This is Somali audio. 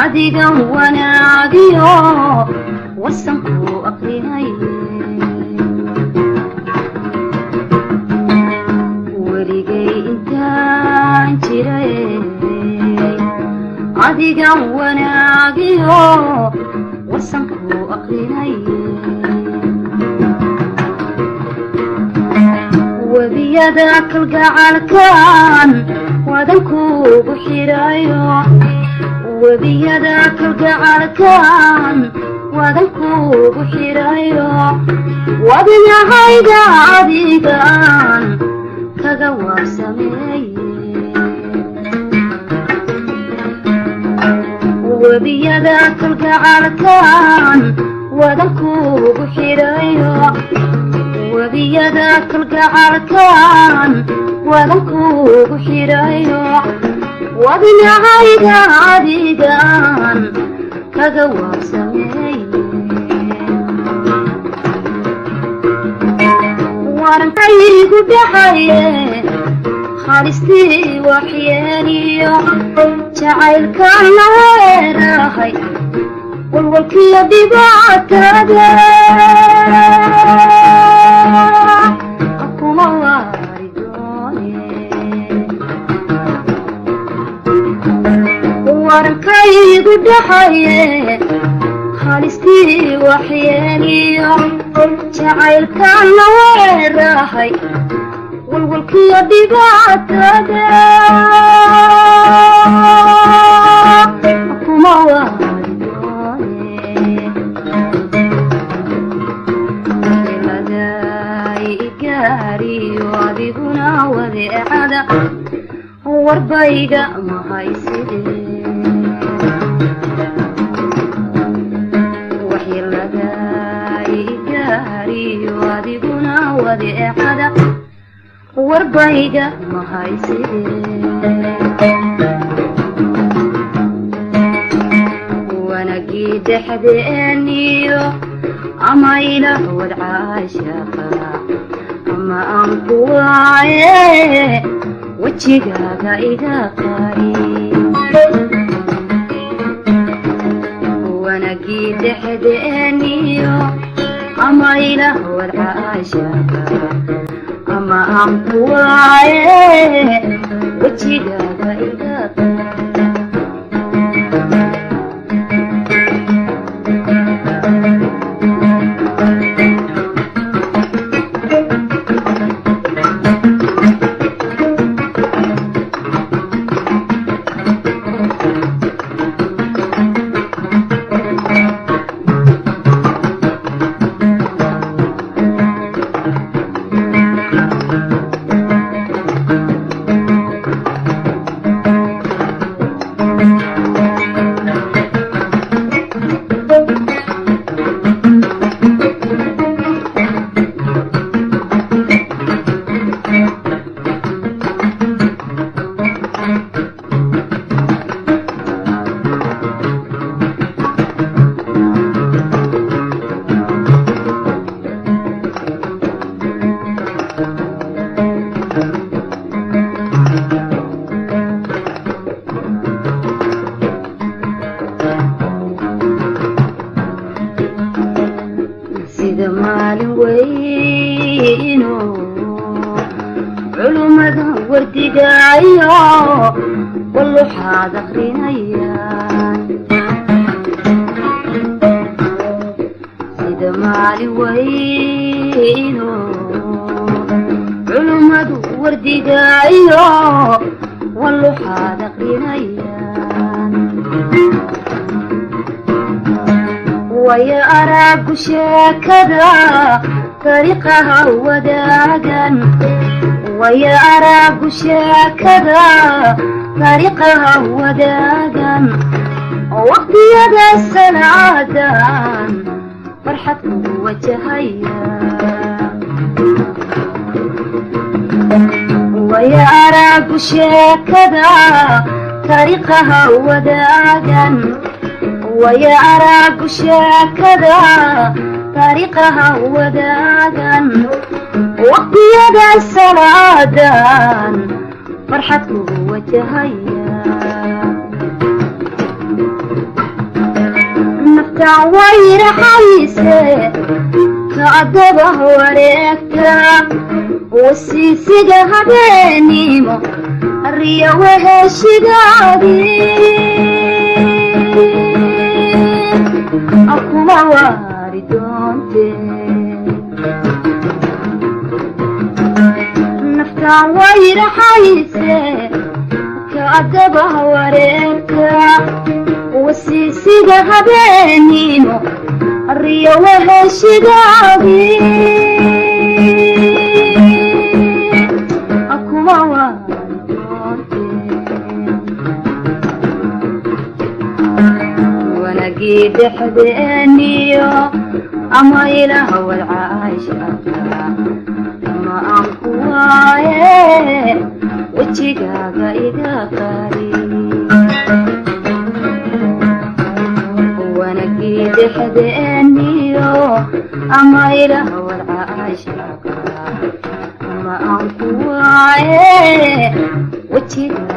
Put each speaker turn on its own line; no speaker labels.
adiga wanaagiyo wasanku aqrihay waligay intaan jiray adiga wanaagiyo wasanku aqrihay wabiyada kalgacalkan wadanku buxirayo wabiyada kalgacalkan wadanku buxirayo wadnahayga adigan kaga warsameeye wabiyada kalgacalkan wadanku buxirayo wabiyada kalgacalkan wadanku buxirayo wadnahayga adigan kaga warsameeye warankaygu dhaxaye halistii waxyeeliyo jacaylkan la weerahay walwalkiyo dhibaatada kuma waari doone warankaygu dhaxaye halistii waxyeeliyo jacaylkan la weerahay walwalkiyo dhibaatada kuma waari doone laday igaariyo adiguna wadeecada warbayga mahayside adiguna wadeecada warbayga mahayside wanagii dhexdeeniyo ama ila wadcaashaqa ama aan ku waaye wajigaaga iga qari wanagii dhexdeeniyo ama ila wadcaashaqa ama aan ku waaye wajigaaga iga qari weyno علومada wardigaayo واللحاد أخرينيان سيدا مالي وينو علومد وردقايو واللحاد أخرينيان ويا أراك شاكدا طريقها وداقا ويا أراك شاكدا طريقها وداقا وقت يدا السنعادان فرحة وجهيا ويا أراك شاكدا طريقها وداقا ويا أراك شاكدا طريقها وداقا وقت يدا السنعادان فرحة وجهيا نفتع وير حيسة كعدبه وريكتا والسيسي هبينيمو الريا وهشدادي أقوى واردونتي نفتع وير حيسة كعدبه وريكتا والسيسي هبينيمو الريا وهشدادي أقوى واردونتي وانا قيد حذينيو أما إله والعايشة أما أنقواي وجيقاقا إذا قاري وانا قيد حذينيو أما إله والعايشة أما أنقواي وجيقاقا